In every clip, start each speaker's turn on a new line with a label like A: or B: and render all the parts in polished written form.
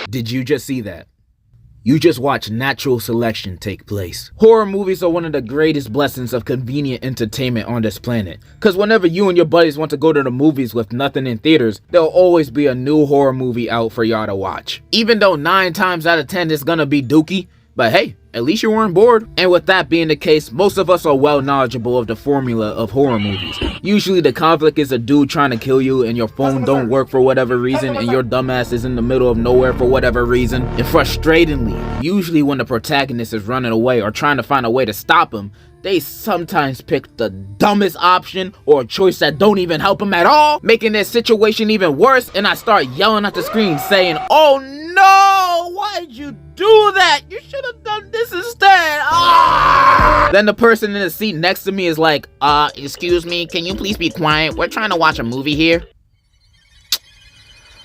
A: Did you just see that? You just watched natural selection take place. Horror movies are one of the greatest blessings of convenient entertainment on this planet. Cause whenever you and your buddies want to go to the movies with nothing in theaters, there'll always be a new horror movie out for y'all to watch. Even though 9 times out of 10 it's gonna be dookie, but hey, at least you weren't bored. And with that being the case, most of us are well knowledgeable of the formula of horror movies. Usually the conflict is a dude trying to kill you and your phone don't work for whatever reason and your dumbass is in the middle of nowhere for whatever reason. And frustratingly, usually when the protagonist is running away or trying to find a way to stop him, they sometimes pick the dumbest option or a choice that don't even help him at all, making their situation even worse, and I start yelling at the screen saying, "Oh no, why'd you do that? You should have done this instead." Ah! Then the person in the seat next to me is like, excuse me, can you please be quiet? We're trying to watch a movie here.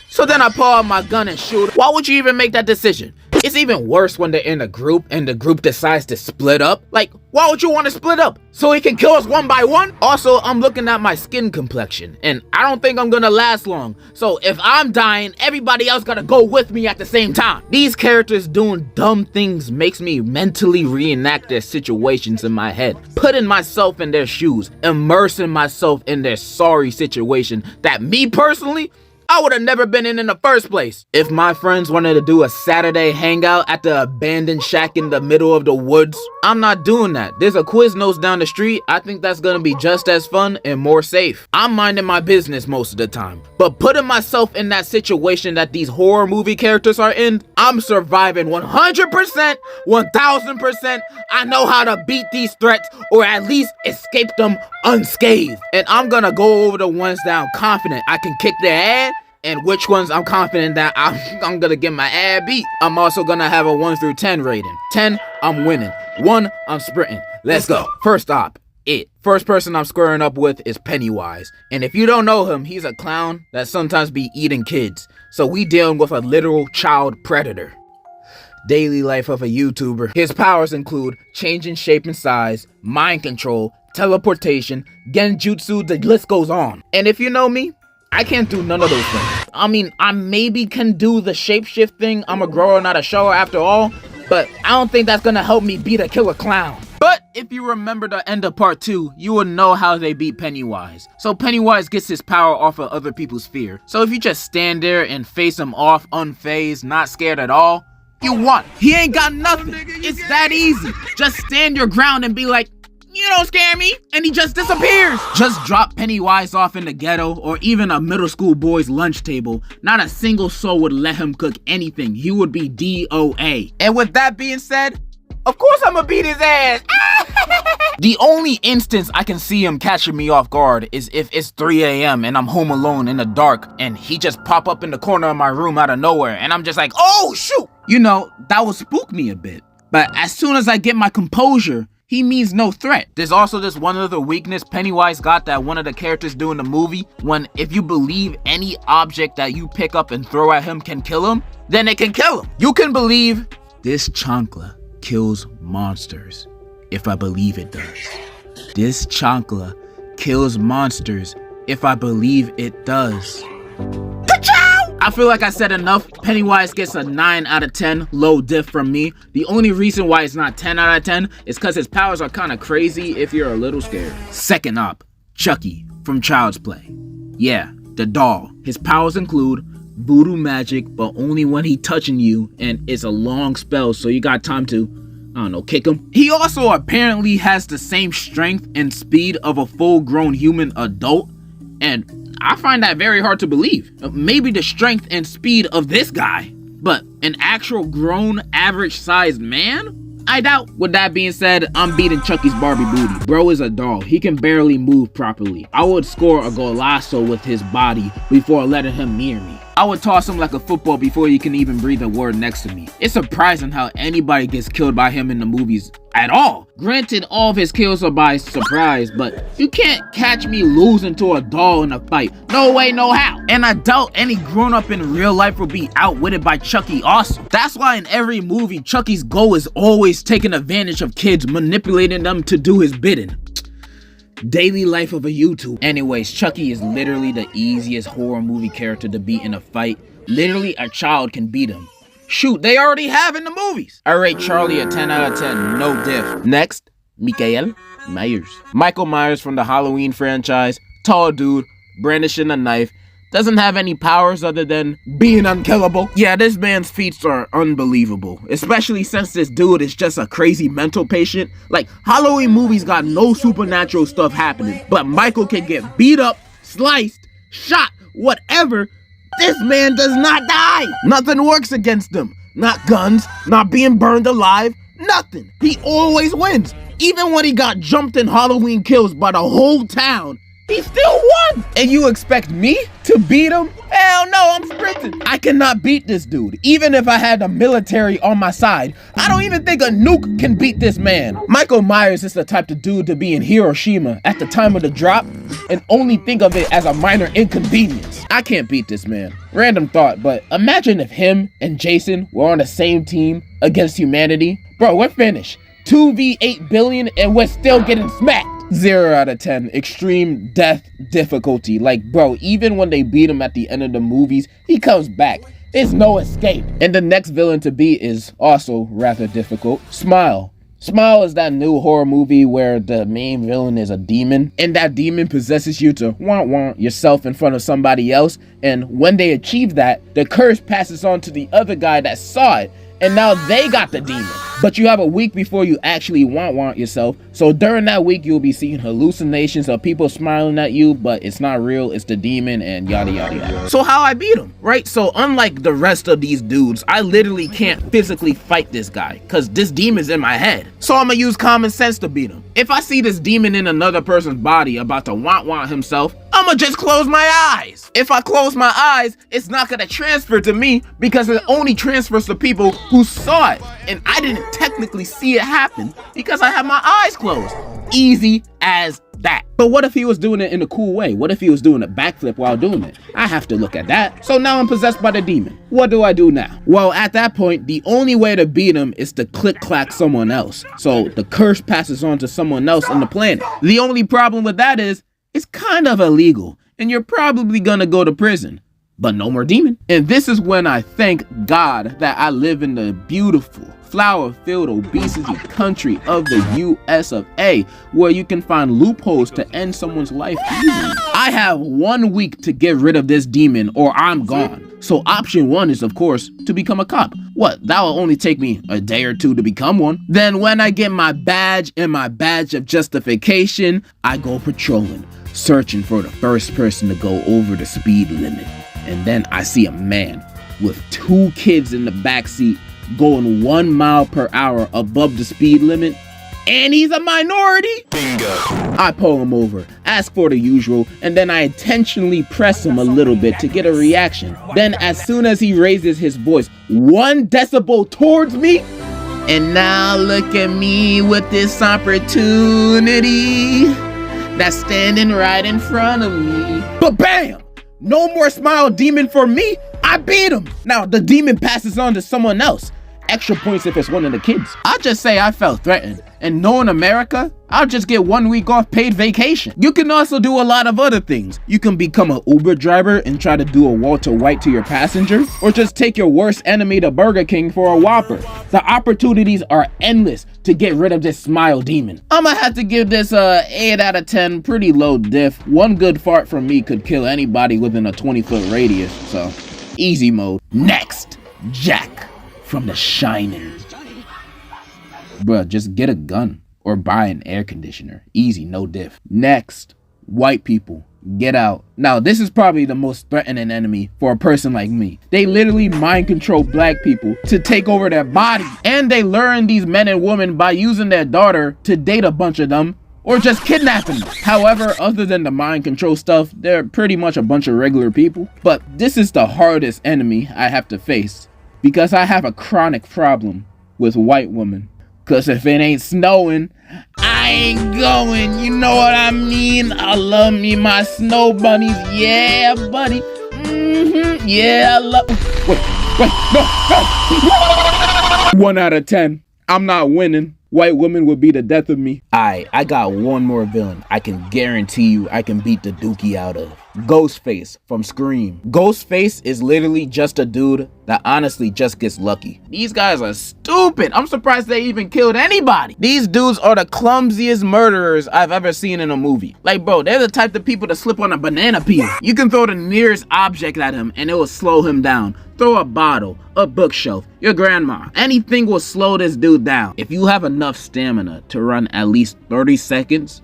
A: So then I pull out my gun and shoot. Why would you even make that decision? It's even worse when they're in a group and the group decides to split up. Like, why would you want to split up? So he can kill us one by one? Also, I'm looking at my skin complexion and I don't think I'm gonna last long. So if I'm dying, everybody else gotta go with me at the same time. These characters doing dumb things makes me mentally reenact their situations in my head, putting myself in their shoes, immersing myself in their sorry situation that me personally, I would have never been in the first place. If my friends wanted to do a Saturday hangout at the abandoned shack in the middle of the woods, I'm not doing that. There's a Quiznos down the street. I think that's gonna be just as fun and more safe. I'm minding my business most of the time. But putting myself in that situation that these horror movie characters are in, I'm surviving 100%, 1000%. I know how to beat these threats or at least escape them unscathed. And I'm gonna go over the ones that I'm confident I can kick their ass, and which ones I'm confident that I'm gonna get my ass beat. I'm also gonna have a 1 through 10 rating. 10, I'm winning. 1, I'm sprinting. Let's go. First op, It. First person I'm squaring up with is Pennywise. And if you don't know him, he's a clown that sometimes be eating kids. So we dealing with a literal child predator. Daily life of a YouTuber. His powers include changing shape and size, mind control, teleportation, genjutsu, the list goes on. And if you know me, I can't do none of those things. I mean, I maybe can do the shapeshift thing. I'm a grower, not a shower after all. But I don't think that's gonna help me beat a killer clown. But if you remember the end of part 2, you will know how they beat Pennywise. So Pennywise gets his power off of other people's fear. So if you just stand there and face him off unfazed, not scared at all, you won. He ain't got nothing. It's that easy. Just stand your ground and be like, "You don't scare me," and he just disappears. Just drop Pennywise off in the ghetto or even a middle school boy's lunch table. Not a single soul would let him cook anything. He would be DOA. And with that being said, of course I'm gonna beat his ass. The only instance I can see him catching me off guard is if it's 3 a.m. and I'm home alone in the dark and he just pop up in the corner of my room out of nowhere and I'm just like, "Oh shoot!" You know, that would spook me a bit. But as soon as I get my composure, he means no threat. There's also this one other weakness Pennywise got that one of the characters do in the movie. When if you believe any object that you pick up and throw at him can kill him, then it can kill him. You can believe this chancla kills monsters. If I believe it does. This chancla kills monsters. If I believe it does. I feel like I said enough. Pennywise gets a 9 out of 10, low diff from me. The only reason why it's not 10 out of 10 is because his powers are kind of crazy if you're a little scared. Second op, Chucky from Child's Play. Yeah, the doll. His powers include voodoo magic, but only when he touching you, and it's a long spell, so you got time to, I don't know, kick him. He also apparently has the same strength and speed of a full-grown human adult, and I find that very hard to believe. Maybe the strength and speed of this guy, but an actual grown, average-sized man? I doubt. With that being said, I'm beating Chucky's Barbie booty. Bro is a doll. He can barely move properly. I would score a golazo with his body before letting him near me. I would toss him like a football before he can even breathe a word next to me. It's surprising how anybody gets killed by him in the movies at all. Granted, all of his kills are by surprise, but you can't catch me losing to a doll in a fight. No way, no how. And I doubt any grown-up in real life will be outwitted by Chucky also. That's why in every movie, Chucky's goal is always taking advantage of kids, manipulating them to do his bidding. Daily life of a YouTuber. Anyways, Chucky is literally the easiest horror movie character to beat in a fight. Literally, a child can beat him. Shoot, they already have in the movies. I rate Charlie a 10 out of 10, no diff. Next, Michael Myers. Michael Myers from the Halloween franchise, tall dude, brandishing a knife, doesn't have any powers other than being unkillable. Yeah, this man's feats are unbelievable, especially since this dude is just a crazy mental patient. Like, Halloween movies got no supernatural stuff happening, but Michael can get beat up, sliced, shot, whatever. This man does not die. Nothing works against him. Not guns, not being burned alive, nothing. He always wins. Even when he got jumped in Halloween Kills by the whole town, he still won! And you expect me to beat him? Hell no, I'm sprinting. I cannot beat this dude. Even if I had the military on my side, I don't even think a nuke can beat this man. Michael Myers is the type of dude to be in Hiroshima at the time of the drop and only think of it as a minor inconvenience. I can't beat this man. Random thought, but imagine if him and Jason were on the same team against humanity. Bro, we're finished. 2v8 billion and we're still getting smacked. 0 out of 10. Extreme death difficulty. Like, bro, even when they beat him at the end of the movies, he comes back. There's no escape. And the next villain to beat is also rather difficult. Smile. Smile is that new horror movie where the main villain is a demon, and that demon possesses you to want yourself in front of somebody else, and when they achieve that, the curse passes on to the other guy that saw it, and now they got the demon. But you have a week before you actually want yourself. So during that week, you'll be seeing hallucinations of people smiling at you, but it's not real, it's the demon, and yada yada yada. So how I beat him, right? So unlike the rest of these dudes, I literally can't physically fight this guy because this demon's in my head. So I'm gonna use common sense to beat him. If I see this demon in another person's body about to want himself, I'ma just close my eyes. If I close my eyes, it's not gonna transfer to me because it only transfers to people who saw it. And I didn't technically see it happen because I had my eyes closed. Easy as that. But what if he was doing it in a cool way? What if he was doing a backflip while doing it? I have to look at that. So now I'm possessed by the demon. What do I do now? Well, at that point, the only way to beat him is to click-clack someone else. So the curse passes on to someone else on the planet. The only problem with that is, it's kind of illegal, and you're probably gonna go to prison. But no more demon. And this is when I thank God that I live in the beautiful, flower-filled obesity country of the US of A, where you can find loopholes to end someone's life easily. I have 1 week to get rid of this demon or I'm gone. So option 1 is, of course, to become a cop. What, that will only take me a day or 2 to become one. Then when I get my badge and my badge of justification, I go patrolling, searching for the first person to go over the speed limit. And then I see a man with 2 kids in the backseat going 1 mile per hour above the speed limit, and he's a minority. Bingo. I pull him over, ask for the usual, and then I intentionally press him a little bit to get a reaction. Then as soon as he raises his voice 1 decibel towards me, and now look at me with this opportunity that's standing right in front of me. But bam! No more smile demon for me. I beat him. Now the demon passes on to someone else. Extra points if it's one of the kids. I'll just say I felt threatened. And knowing America, I'll just get 1 week off paid vacation. You can also do a lot of other things. You can become an Uber driver and try to do a Walter White to your passenger, or just take your worst enemy to Burger King for a Whopper. The opportunities are endless to get rid of this smile demon. I'ma have to give this 8 out of 10, pretty low diff. 1 good fart from me could kill anybody within a 20-foot radius, so easy mode. Next, Jack from The Shining. Bruh, just get a gun or buy an air conditioner. Easy, no diff. Next, white people, get out. Now, this is probably the most threatening enemy for a person like me. They literally mind control black people to take over their body. And they learn these men and women by using their daughter to date a bunch of them or just kidnapping them. However, other than the mind control stuff, they're pretty much a bunch of regular people. But this is the hardest enemy I have to face because I have a chronic problem with white women. Cause if it ain't snowing, I ain't going, you know what I mean? I love me my snow bunnies, yeah buddy, yeah I love, wait, no. 1 out of 10, I'm not winning. White women will be the death of me. I got one more villain I can guarantee you I can beat the dookie out of. Ghostface from Scream. Ghostface is literally just a dude that honestly just gets lucky. These guys are stupid. I'm surprised they even killed anybody. These dudes are the clumsiest murderers I've ever seen in a movie. Like, bro, they're the type of people to slip on a banana peel. You can throw the nearest object at him and it will slow him down. Throw a bottle, a bookshelf, your grandma. Anything will slow this dude down. If you have enough stamina to run at least 30 seconds,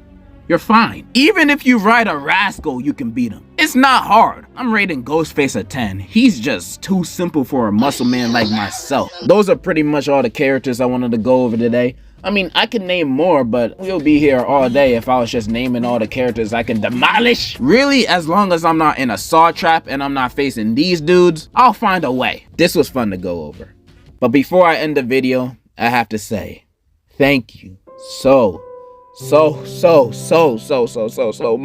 A: you're fine. Even if you ride a rascal, you can beat him. It's not hard. I'm rating Ghostface a 10. He's just too simple for a muscle man like myself. Those are pretty much all the characters I wanted to go over today. I mean, I could name more, but we'll be here all day if I was just naming all the characters I can demolish. Really, as long as I'm not in a saw trap and I'm not facing these dudes, I'll find a way. This was fun to go over. But before I end the video, I have to say, thank you so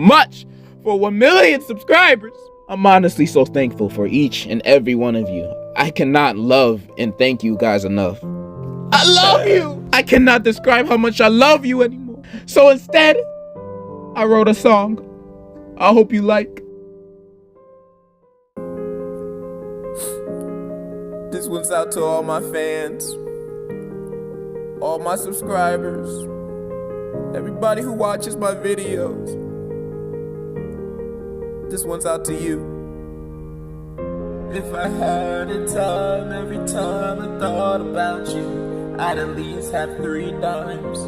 A: much for 1 million subscribers. I'm honestly so thankful for each and every one of you. I cannot love and thank you guys enough. I love you. I cannot describe how much I love you anymore. So instead, I wrote a song. I hope you like.
B: This one's out to all my fans, all my subscribers, everybody who watches my videos. This one's out to you. If I had a time, every time I thought about you, I'd at least have 3 dimes.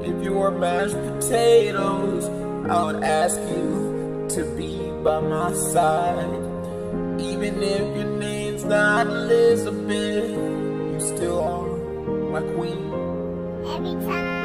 B: If you were mashed potatoes, I would ask you to be by my side. Even if your name's not Elizabeth, you still are my queen.
C: Every time